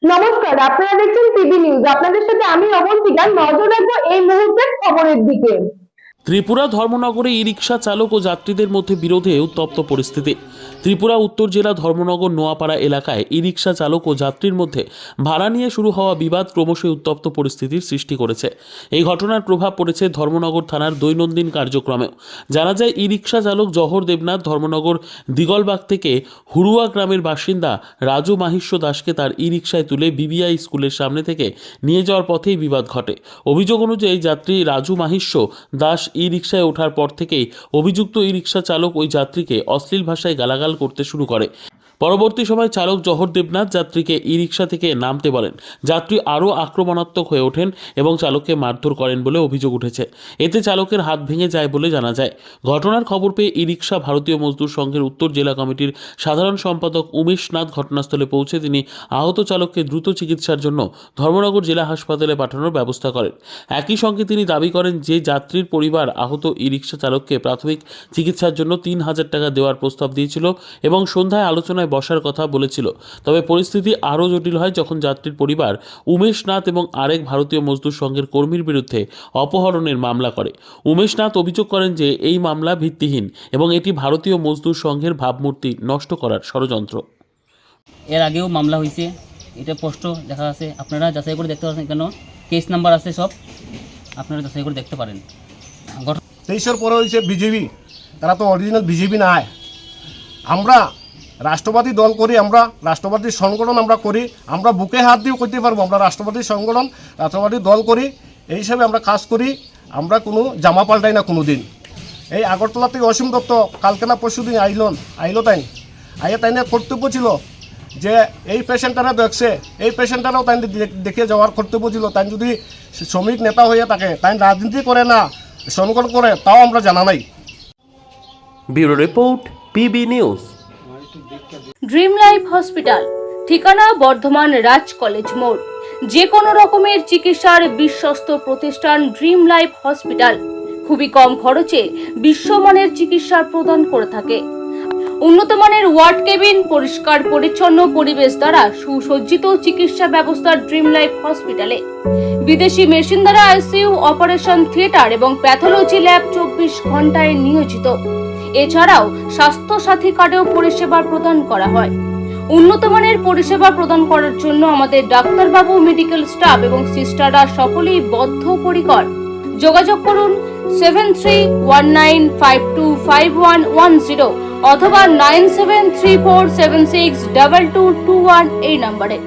নমস্কার, আপনারা দেখছেন টিভি নিউজ। আপনাদের সাথে আমি অবন্তিকা। নজর রাখবো এই মুহূর্তের খবরের দিকে। ত্রিপুরা ধর্মনগরে ই রিক্সা চালক ও যাত্রীদের মধ্যে বিরোধে উত্তপ্ত পরিস্থিতি। ত্রিপুরা উত্তর জেলা ধর্মনগর নোয়াপাড়া এলাকায় ই রিক্সা চালক ও যাত্রীর মধ্যে ভাড়া নিয়ে শুরু হওয়া বিবাদ ক্রমশই উত্তপ্ত পরিস্থিতির সৃষ্টি করেছে। এই ঘটনার প্রভাব পড়েছে ধর্মনগর থানার দৈনন্দিন কার্যক্রমেও। জানা যায়, ই রিক্সা চালক জহর দেবনাথ ধর্মনগর দিগলবাগ থেকে হুড়ুয়া গ্রামের বাসিন্দা রাজু মাহিষ্য দাসকে তার ই রিক্সায় তুলে বিবিআই স্কুলের সামনে থেকে নিয়ে যাওয়ার পথেই বিবাদ ঘটে। অভিযোগ অনুযায়ী যাত্রী রাজু মাহিষ্য দাস ই রিক্সায় ওঠার পর থেকেই অভিযুক্ত ই রিক্সা চালক ওই যাত্রীকে অশ্লীল ভাষায় গালাগাল করতে শুরু করে। পরবর্তী সময় চালক জহর দেবনাথ যাত্রীকে ই রিক্সা থেকে নামতে বলেন। যাত্রী আরও আক্রমণাত্মক হয়ে ওঠেন এবং চালককে মারধর করেন বলে অভিযোগ উঠেছে। এতে চালকের হাত ভেঙে যায় বলে জানা যায়। ঘটনার খবর পেয়ে ই রিক্সা ভারতীয় মজদুর সংঘের উত্তর জেলা কমিটির সাধারণ সম্পাদক উমেশ নাথ ঘটনাস্থলে পৌঁছে তিনি আহত চালককে দ্রুত চিকিৎসার জন্য ধর্মনগর জেলা হাসপাতালে পাঠানোর ব্যবস্থা করেন। একই সঙ্গে তিনি দাবি করেন যে যাত্রীর পরিবার আহত ই রিক্সা চালককে প্রাথমিক চিকিৎসার জন্য ৩,০০০ টাকা দেওয়ার প্রস্তাব দিয়েছিল এবং সন্ধ্যায় আলোচনায় বসার কথা বলেছিল। তবে পরিস্থিতি আরও জটিল হয় যখন যাত্রীর পরিবার উমেশ নাথ এবং আরেক ভারতীয় মজদুর সংঘের কর্মীর বিরুদ্ধে অপহরণের মামলা করে। উমেশ নাথ অভিযোগ করেন যে এই মামলা ভিত্তিহীন এবং এটি ভারতীয় মজদুর সংঘের ভাবমূর্তি নষ্ট করার ষড়যন্ত্র। এর আগেও মামলা হয়েছে, এটা স্পষ্ট দেখা আছে, আপনারা যাচাই করে দেখতে পারেন। কেন কেস নাম্বার আছে সব, আপনারা যাচাই করে দেখতে পারেন। 23-এর পরে হয়েছে বিজেপি, তারা তো অরিজিনাল বিজেপি নাই। আমরা রাষ্ট্রবাদী দল করি, আমরা রাষ্ট্রবাদী সংগঠন আমরা করি, আমরা বুকে হাত দিয়ে করতে পারবো। আমরা রাষ্ট্রবাদী সংগঠন, রাষ্ট্রবাদী দল করি, এই হিসাবে আমরা কাজ করি। আমরা কোনো জামা পাল্টাই না কোনো দিন। এই আগরতলা থেকে অসীম দত্ত কালকে না পরশু দিন আইলো তাই না কর্তব্য ছিল যে এই পেশেন্টরা দেখছে, এই পেশেন্টরাও তাই দেখে যাওয়ার কর্তব্য ছিল। তাই যদি শ্রমিক নেতা হয়ে থাকে, তাই রাজনীতি করে না, সংগঠন করে, তাও আমরা জানা নাই। Bureau report, PB news. Dream life hospital, ঠিকানা বর্ধমান রাজ কলেজ মোড়। যে কোনো রকমের চিকিৎসার বিশ্বস্ত প্রতিষ্ঠান ড্রিম লাইফ হসপিটাল খুবই কম খরচে বিশ্বমানের চিকিৎসা প্রদান করে থাকে। উন্নত মানের ওয়ার্ড কেবিন, পরিষ্কার পরিচ্ছন্ন পরিবেশ দ্বারা সুসজ্জিত চিকিৎসা ব্যবস্থা ড্রিম লাইফ হসপিটালে। বিদেশি মেশিন দ্বারা আইসিইউ, অপারেশন থিয়েটার এবং প্যাথোলজি ল্যাব 24 ঘন্টায় নিয়োজিত। এছাড়াও স্বাস্থ্য সাথী কার্ডেও পরিষেবা প্রদান করা হয়। উন্নত মানের পরিষেবা প্রদান করার জন্য আমাদের ডাক্তারবাবু, মেডিকেল স্টাফ এবং সিস্টাররা সকলেই বদ্ধপরিকর। যোগাযোগ করুন 7319525110 অথবা 9734762221 এই নম্বরে।